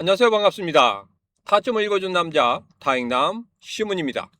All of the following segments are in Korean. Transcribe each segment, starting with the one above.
안녕하세요. 반갑습니다. 타점을 읽어준 남자 다행남 시문입니다.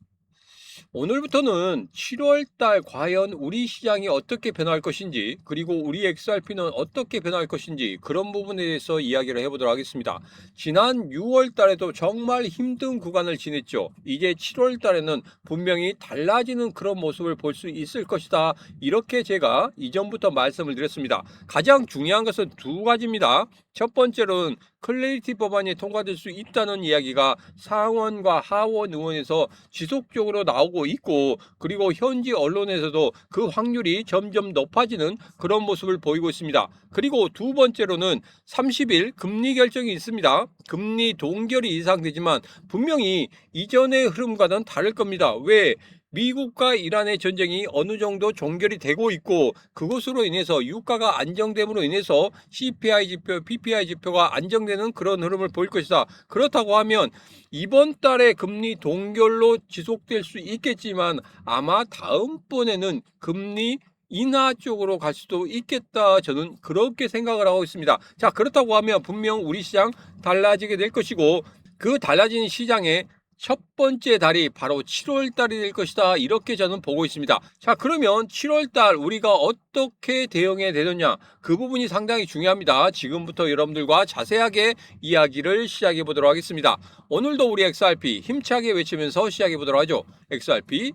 오늘부터는 7월 달 과연 우리 시장이 어떻게 변할 것인지, 그리고 우리 XRP는 어떻게 변할 것인지, 그런 부분에 대해서 이야기를 해보도록 하겠습니다. 지난 6월 달에도 정말 힘든 구간을 지냈죠. 이제 7월 달에는 분명히 달라지는 그런 모습을 볼 수 있을 것이다. 이렇게 제가 이전부터 말씀을 드렸습니다. 가장 중요한 것은 두 가지입니다. 첫 번째로는 클래리티 법안이 통과될 수 있다는 이야기가 상원과 하원 의원에서 지속적으로 나오고 있고, 그리고 현지 언론에서도 그 확률이 점점 높아지는 그런 모습을 보이고 있습니다. 그리고 두 번째로는 30일 금리 결정이 있습니다. 금리 동결이 예상되지만 분명히 이전의 흐름과는 다를 겁니다. 왜? 미국과 이란의 전쟁이 어느 정도 종결이 되고 있고, 그것으로 인해서 유가가 안정됨으로 인해서 CPI 지표, PPI 지표가 안정되는 그런 흐름을 보일 것이다. 그렇다고 하면 이번 달에 금리 동결로 지속될 수 있겠지만 아마 다음번에는 금리 인하 쪽으로 갈 수도 있겠다. 저는 그렇게 생각을 하고 있습니다. 자, 그렇다고 하면 분명 우리 시장 달라지게 될 것이고, 그 달라진 시장에 첫 번째 달이 바로 7월 달이 될 것이다. 이렇게 저는 보고 있습니다. 자, 그러면 7월 달 우리가 어떻게 대응해야 되느냐? 그 부분이 상당히 중요합니다. 지금부터 여러분들과 자세하게 이야기를 시작해 보도록 하겠습니다. 오늘도 우리 XRP 힘차게 외치면서 시작해 보도록 하죠. XRP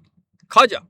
가자!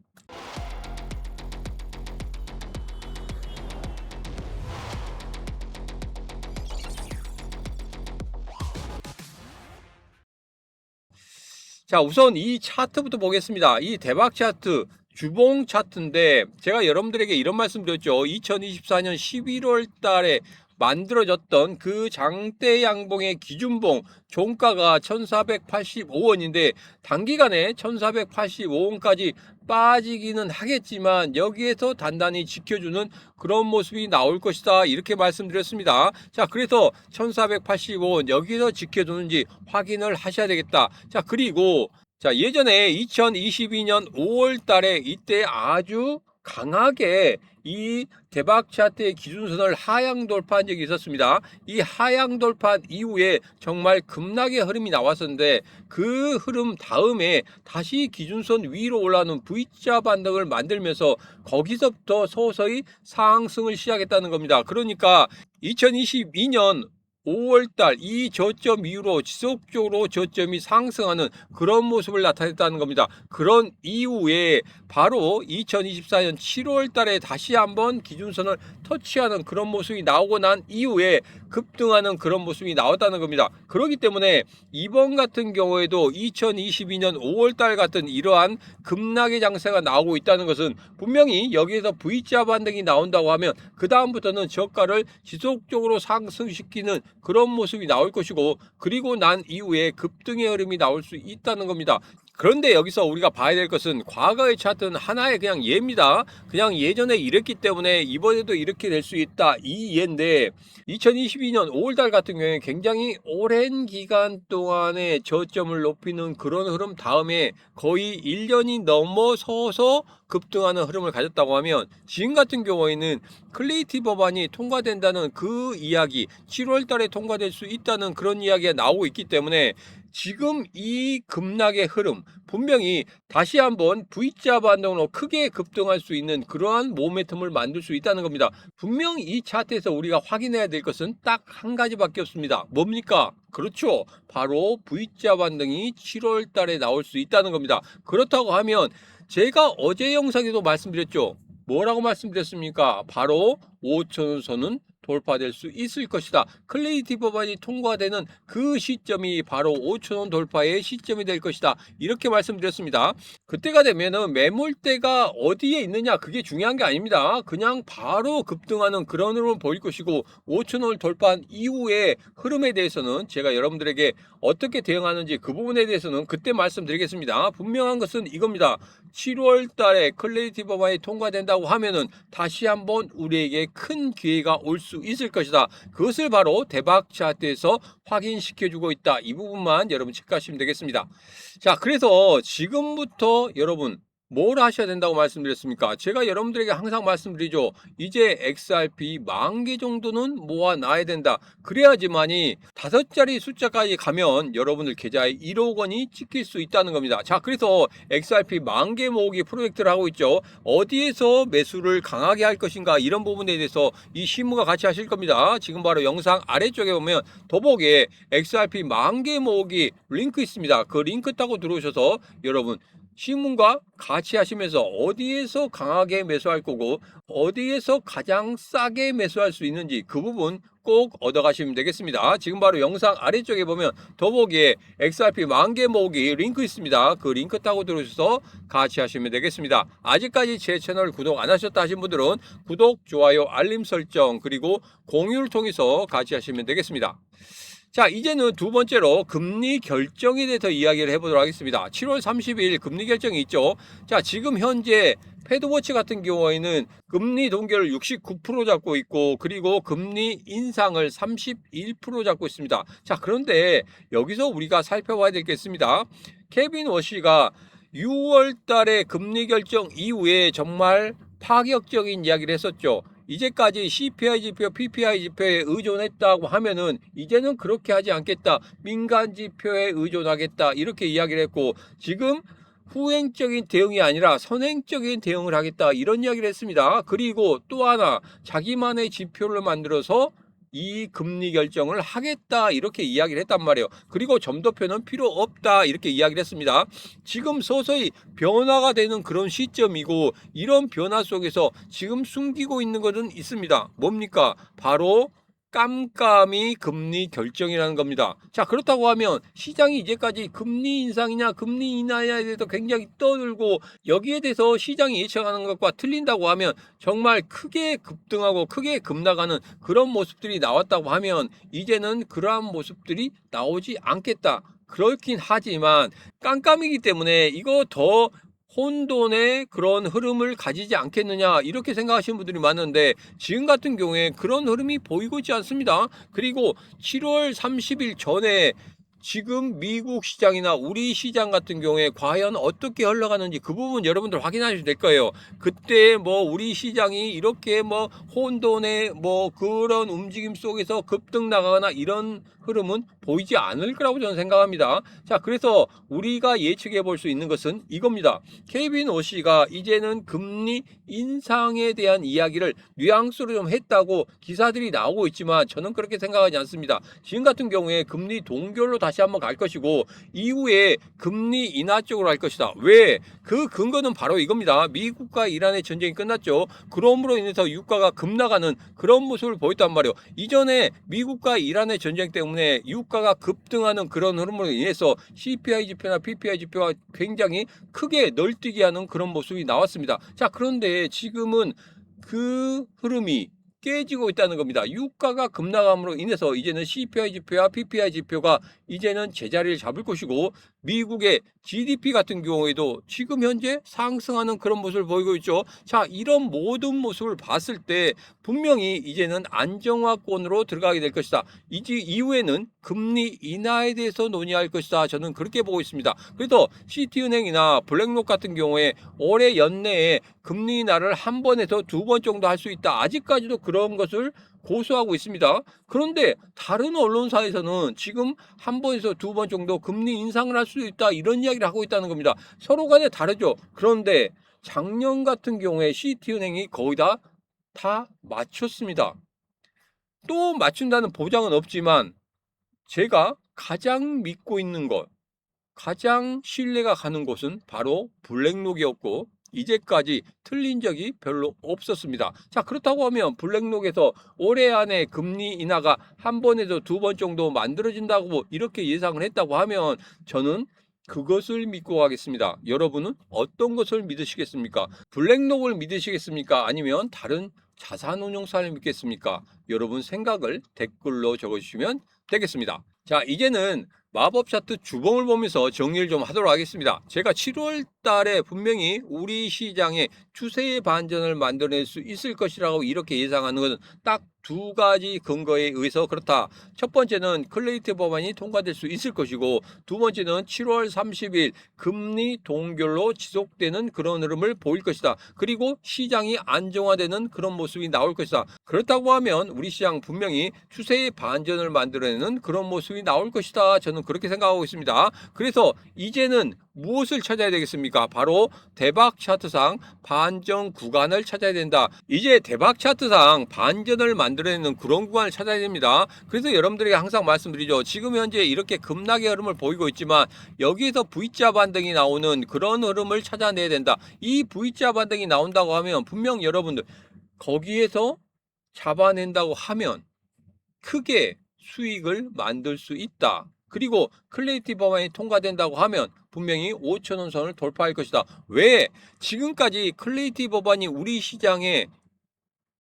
자, 우선 이 차트부터 보겠습니다. 이 대박 차트, 주봉 차트인데 제가 여러분들에게 이런 말씀 드렸죠. 2024년 11월 달에 만들어졌던 그 장대 양봉의 기준봉 종가가 1485원인데 단기간에 1485원까지 빠지기는 하겠지만 여기에서 단단히 지켜주는 그런 모습이 나올 것이다. 이렇게 말씀드렸습니다. 자, 그래서 1485원 여기서 지켜주는지 확인을 하셔야 되겠다. 자, 그리고 자, 예전에 2022년 5월 달에 이때 아주 강하게 이 대박 차트의 기준선을 하향 돌파한 적이 있었습니다. 이 하향 돌파 이후에 정말 급락의 흐름이 나왔었는데 그 흐름 다음에 다시 기준선 위로 올라오는 V자 반등을 만들면서 거기서부터 서서히 상승을 시작했다는 겁니다. 그러니까 2022년 5월달 이 저점 이후로 지속적으로 저점이 상승하는 그런 모습을 나타냈다는 겁니다. 그런 이후에 바로 2024년 7월달에 다시 한번 기준선을 터치하는 그런 모습이 나오고 난 이후에 급등하는 그런 모습이 나왔다는 겁니다. 그렇기 때문에 이번 같은 경우에도 2022년 5월달 같은 이러한 급락의 장세가 나오고 있다는 것은 분명히 여기에서 V자 반등이 나온다고 하면 그 다음부터는 저가를 지속적으로 상승시키는 그런 모습이 나올 것이고, 그리고 난 이후에 급등의 흐름이 나올 수 있다는 겁니다. 그런데 여기서 우리가 봐야 될 것은 과거의 차트는 하나의 그냥 예입니다. 그냥 예전에 이랬기 때문에 이번에도 이렇게 될 수 있다, 이 예인데 2022년 5월달 같은 경우에 굉장히 오랜 기간 동안의 저점을 높이는 그런 흐름 다음에 거의 1년이 넘어서서 급등하는 흐름을 가졌다고 하면, 지금 같은 경우에는 클레이티 법안이 통과된다는 그 이야기, 7월 달에 통과될 수 있다는 그런 이야기가 나오고 있기 때문에 지금 이 급락의 흐름 분명히 다시 한번 V자 반등으로 크게 급등할 수 있는 그러한 모멘텀을 만들 수 있다는 겁니다. 분명히 이 차트에서 우리가 확인해야 될 것은 딱 한 가지밖에 없습니다. 뭡니까? 그렇죠. 바로 V자 반등이 7월 달에 나올 수 있다는 겁니다. 그렇다고 하면 제가 어제 영상에도 말씀드렸죠. 뭐라고 말씀드렸습니까? 바로 5천원 선은 돌파될 수 있을 것이다. 클레이티 법안이 통과되는 그 시점이 바로 5천원 돌파의 시점이 될 것이다. 이렇게 말씀드렸습니다. 그때가 되면은 매물대가 어디에 있느냐 그게 중요한 게 아닙니다. 그냥 바로 급등하는 그런 흐름을 보일 것이고, 5천원을 돌파한 이후의 흐름에 대해서는 제가 여러분들에게 어떻게 대응하는지 그 부분에 대해서는 그때 말씀드리겠습니다. 분명한 것은 이겁니다. 7월 달에 클레이티 법안이 통과된다고 하면은 다시 한번 우리에게 큰 기회가 올 수 있을 것이다. 그것을 바로 대박 차트에서 확인시켜주고 있다. 이 부분만 여러분 체크하시면 되겠습니다. 자, 그래서 지금부터 여러분 뭘 하셔야 된다고 말씀드렸습니까? 제가 여러분들에게 항상 말씀드리죠. 이제 XRP 10,000개 정도는 모아놔야 된다. 그래야지만이 5자리 숫자까지 가면 여러분들 계좌에 1억 원이 찍힐 수 있다는 겁니다. 자, 그래서 XRP 10,000개 모으기 프로젝트를 하고 있죠. 어디에서 매수를 강하게 할 것인가, 이런 부분에 대해서 이 실무가 같이 하실 겁니다. 지금 바로 영상 아래쪽에 보면 더보기에 XRP 10,000개 모으기 링크 있습니다. 그 링크 타고 들어오셔서 여러분 신문과 같이 하시면서 어디에서 강하게 매수할 거고 어디에서 가장 싸게 매수할 수 있는지 그 부분 꼭 얻어가시면 되겠습니다. 지금 바로 영상 아래쪽에 보면 더보기에 XRP 10,000개 모으기 링크 있습니다. 그 링크 타고 들어오셔서 같이 하시면 되겠습니다. 아직까지 제 채널 구독 안 하셨다 하신 분들은 구독, 좋아요, 알림 설정 그리고 공유를 통해서 같이 하시면 되겠습니다. 자, 이제는 두 번째로 금리 결정에 대해서 이야기를 해보도록 하겠습니다. 7월 30일 금리 결정이 있죠. 자, 지금 현재 패드워치 같은 경우에는 금리 동결을 69% 잡고 있고 그리고 금리 인상을 31% 잡고 있습니다. 자, 그런데 여기서 우리가 살펴봐야 될 게 있습니다. 케빈 워시가 6월 달에 금리 결정 이후에 정말 파격적인 이야기를 했었죠. 이제까지 CPI 지표, PPI 지표에 의존했다고 하면은 이제는 그렇게 하지 않겠다. 민간 지표에 의존하겠다. 이렇게 이야기를 했고 지금 후행적인 대응이 아니라 선행적인 대응을 하겠다. 이런 이야기를 했습니다. 그리고 또 하나 자기만의 지표를 만들어서 이 금리 결정을 하겠다 이렇게 이야기를 했단 말이에요. 그리고 점도표는 필요 없다 이렇게 이야기를 했습니다. 지금 서서히 변화가 되는 그런 시점이고 이런 변화 속에서 지금 숨기고 있는 것은 있습니다. 뭡니까? 바로 깜깜이 금리 결정이라는 겁니다. 자, 그렇다고 하면 시장이 이제까지 금리 인상이냐 금리 인하냐에 대해서 굉장히 떠들고 여기에 대해서 시장이 예측하는 것과 틀린다고 하면 정말 크게 급등하고 크게 급나가는 그런 모습들이 나왔다고 하면 이제는 그러한 모습들이 나오지 않겠다. 그렇긴 하지만 깜깜이기 때문에 이거 더 혼돈의 그런 흐름을 가지지 않겠느냐 이렇게 생각하시는 분들이 많은데 지금 같은 경우에 그런 흐름이 보이고 있지 않습니다. 그리고 7월 30일 전에 지금 미국 시장이나 우리 시장 같은 경우에 과연 어떻게 흘러가는지 그 부분 여러분들 확인하셔야 될 거예요. 그때 뭐 우리 시장이 이렇게 뭐 혼돈의 뭐 그런 움직임 속에서 급등 나가거나 이런 흐름은 보이지 않을 거라고 저는 생각합니다. 자, 그래서 우리가 예측해 볼 수 있는 것은 이겁니다. 케빈 오씨가 이제는 금리 인상에 대한 이야기를 뉘앙스로 좀 했다고 기사들이 나오고 있지만 저는 그렇게 생각하지 않습니다. 지금 같은 경우에 금리 동결로 다시 한번 갈 것이고 이후에 금리 인하 쪽으로 할 것이다. 왜? 그 근거는 바로 이겁니다. 미국과 이란의 전쟁이 끝났죠. 그럼으로 인해서 유가가 급나가는 그런 모습을 보였단 말이에요. 이전에 미국과 이란의 전쟁 때문에 유가가 급등하는 그런 흐름으로 인해서 CPI 지표나 PPI 지표가 굉장히 크게 널뛰게 하는 그런 모습이 나왔습니다. 자, 그런데 지금은 그 흐름이 깨지고 있다는 겁니다. 유가가 급나감으로 인해서 이제는 CPI 지표와 PPI 지표가 이제는 제자리를 잡을 것이고 미국의 GDP 같은 경우에도 지금 현재 상승하는 그런 모습을 보이고 있죠. 자, 이런 모든 모습을 봤을 때 분명히 이제는 안정화권으로 들어가게 될 것이다. 이후에는 금리 인하에 대해서 논의할 것이다. 저는 그렇게 보고 있습니다. 그래서 시티은행이나 블랙록 같은 경우에 올해 연내에 금리 인하를 한 번에서 두 번 정도 할 수 있다. 아직까지도 그런 것을 고수하고 있습니다. 그런데 다른 언론사에서는 지금 한 번에서 두 번 정도 금리 인상을 할 수 있다. 이런 이야기를 하고 있다는 겁니다. 서로 간에 다르죠. 그런데 작년 같은 경우에 시티은행이 거의 다 맞췄습니다. 또 맞춘다는 보장은 없지만 제가 가장 믿고 있는 것, 가장 신뢰가 가는 곳은 바로 블랙록이었고 이제까지 틀린 적이 별로 없었습니다. 자, 그렇다고 하면 블랙록에서 올해 안에 금리 인하가 한 번에서 두 번 정도 만들어진다고 이렇게 예상을 했다고 하면 저는 그것을 믿고 가겠습니다. 여러분은 어떤 것을 믿으시겠습니까? 블랙록을 믿으시겠습니까? 아니면 다른 자산운용사를 믿겠습니까? 여러분 생각을 댓글로 적어주시면 되겠습니다. 자, 이제는 마법 차트 주봉을 보면서 정리를 좀 하도록 하겠습니다. 제가 7월 달에 분명히 우리 시장의 추세의 반전을 만들어낼 수 있을 것이라고 이렇게 예상하는 것은 딱 두 가지 근거에 의해서 그렇다. 첫 번째는 클레이트 법안이 통과될 수 있을 것이고, 두 번째는 7월 30일 금리 동결로 지속되는 그런 흐름을 보일 것이다. 그리고 시장이 안정화되는 그런 모습이 나올 것이다. 그렇다고 하면 우리 시장 분명히 추세의 반전을 만들어내는 그런 모습이 나올 것이다. 저는 그렇게 생각하고 있습니다. 그래서 이제는 무엇을 찾아야 되겠습니까? 바로 대박 차트상 반전 구간을 찾아야 된다. 이제 대박 차트상 반전을 만들어내는 그런 구간을 찾아야 됩니다. 그래서 여러분들에게 항상 말씀드리죠. 지금 현재 이렇게 급락의 흐름을 보이고 있지만 여기에서 V자 반등이 나오는 그런 흐름을 찾아내야 된다. 이 V자 반등이 나온다고 하면 분명 여러분들 거기에서 잡아낸다고 하면 크게 수익을 만들 수 있다. 그리고 클레이티 법안이 통과된다고 하면 분명히 5,000원 선을 돌파할 것이다. 왜? 지금까지 클레이티 법안이 우리 시장에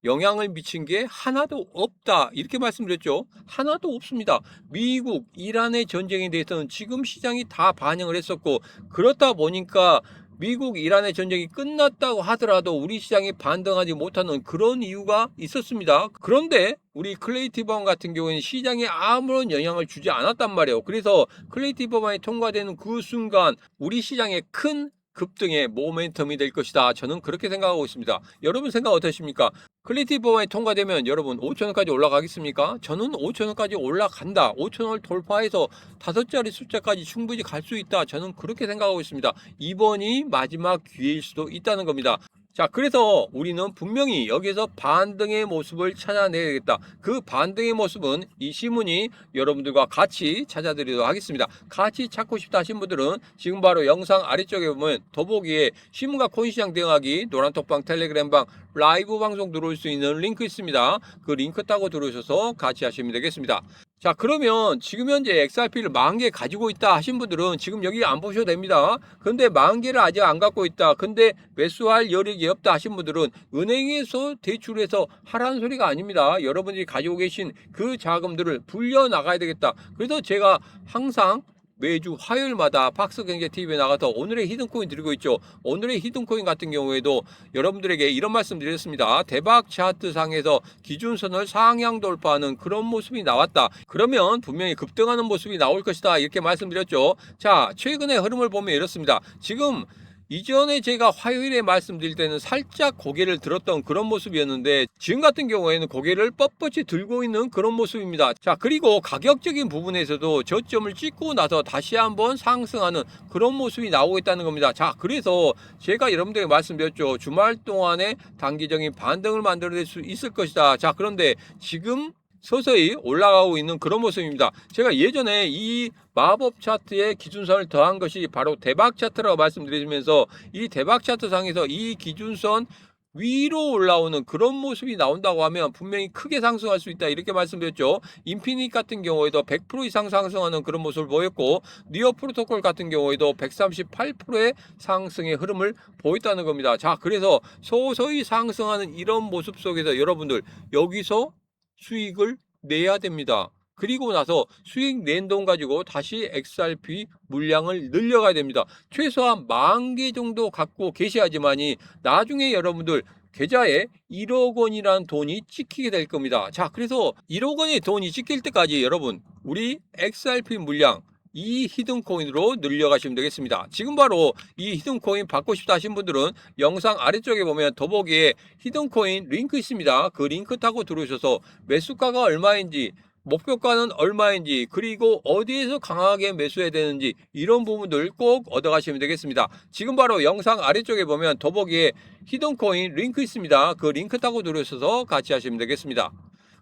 영향을 미친 게 하나도 없다. 이렇게 말씀드렸죠. 하나도 없습니다. 미국, 이란의 전쟁에 대해서는 지금 시장이 다 반영을 했었고, 그렇다 보니까 미국, 이란의 전쟁이 끝났다고 하더라도 우리 시장이 반등하지 못하는 그런 이유가 있었습니다. 그런데 우리 클레이티 법안 같은 경우에는 시장에 아무런 영향을 주지 않았단 말이에요. 그래서 클레이티 법안이 통과되는 그 순간 우리 시장에 큰 급등의 모멘텀이 될 것이다. 저는 그렇게 생각하고 있습니다. 여러분 생각 어떠십니까? 클레이티 법안이 통과되면 여러분 5,000원까지 올라가겠습니까? 저는 5,000원까지 올라간다. 5,000원을 돌파해서 5자리 숫자까지 충분히 갈 수 있다. 저는 그렇게 생각하고 있습니다. 이번이 마지막 기회일 수도 있다는 겁니다. 자, 그래서 우리는 분명히 여기서 반등의 모습을 찾아내야겠다. 그 반등의 모습은 이 신문이 여러분들과 같이 찾아드리도록 하겠습니다. 같이 찾고 싶다 하신 분들은 지금 바로 영상 아래쪽에 보면 더보기에 신문과 코인시장 대응하기 노란톡방 텔레그램방 라이브 방송 들어올 수 있는 링크 있습니다. 그 링크 타고 들어오셔서 같이 하시면 되겠습니다. 자, 그러면 지금 현재 XRP를 10,000개 가지고 있다 하신 분들은 지금 여기 안 보셔도 됩니다. 근데 10,000개를 아직 안 갖고 있다. 근데 매수할 여력이 없다 하신 분들은 은행에서 대출해서 하라는 소리가 아닙니다. 여러분들이 가지고 계신 그 자금들을 불려 나가야 되겠다. 그래서 제가 항상 매주 화요일마다 박스경제TV에 나가서 오늘의 히든코인 드리고 있죠. 오늘의 히든코인 같은 경우에도 여러분들에게 이런 말씀 드렸습니다. 대박 차트 상에서 기준선을 상향 돌파하는 그런 모습이 나왔다. 그러면 분명히 급등하는 모습이 나올 것이다. 이렇게 말씀드렸죠. 자, 최근의 흐름을 보면 이렇습니다. 지금 이전에 제가 화요일에 말씀드릴 때는 살짝 고개를 들었던 그런 모습이었는데 지금 같은 경우에는 고개를 뻣뻣이 들고 있는 그런 모습입니다. 자, 그리고 가격적인 부분에서도 저점을 찍고 나서 다시 한번 상승하는 그런 모습이 나오고 있다는 겁니다. 자, 그래서 제가 여러분들에게 말씀드렸죠. 주말 동안에 단기적인 반등을 만들어낼 수 있을 것이다. 자, 그런데 지금 서서히 올라가고 있는 그런 모습입니다. 제가 예전에 이 마법 차트에 기준선을 더한 것이 바로 대박 차트라고 말씀드리면서 이 대박 차트 상에서 이 기준선 위로 올라오는 그런 모습이 나온다고 하면 분명히 크게 상승할 수 있다. 이렇게 말씀드렸죠. 인피니트 같은 경우에도 100% 이상 상승하는 그런 모습을 보였고 니어 프로토콜 같은 경우에도 138%의 상승의 흐름을 보였다는 겁니다. 자, 그래서 서서히 상승하는 이런 모습 속에서 여러분들 여기서 수익을 내야 됩니다. 그리고 나서 수익 낸 돈 가지고 다시 XRP 물량을 늘려가야 됩니다. 최소한 10,000개 정도 갖고 계셔야지만이 나중에 여러분들 계좌에 1억 원이라는 돈이 찍히게 될 겁니다. 자, 그래서 1억 원의 돈이 찍힐 때까지 여러분 우리 XRP 물량 이 히든코인으로 늘려가시면 되겠습니다. 지금 바로 이 히든코인 받고 싶다 하신 분들은 영상 아래쪽에 보면 더보기에 히든코인 링크 있습니다. 그 링크 타고 들어오셔서 매수가가 얼마인지 목표가는 얼마인지 그리고 어디에서 강하게 매수해야 되는지 이런 부분들 꼭 얻어가시면 되겠습니다. 지금 바로 영상 아래쪽에 보면 더보기에 히든코인 링크 있습니다. 그 링크 타고 들어오셔서 같이 하시면 되겠습니다.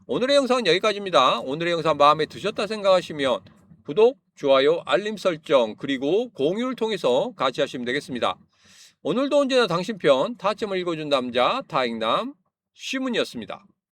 오늘의 영상은 여기까지입니다. 오늘의 영상 마음에 드셨다 생각하시면 구독, 좋아요, 알림 설정 그리고 공유를 통해서 같이 하시면 되겠습니다. 오늘도 언제나 당신 편 타점을 읽어준 남자 타익남 시문이었습니다.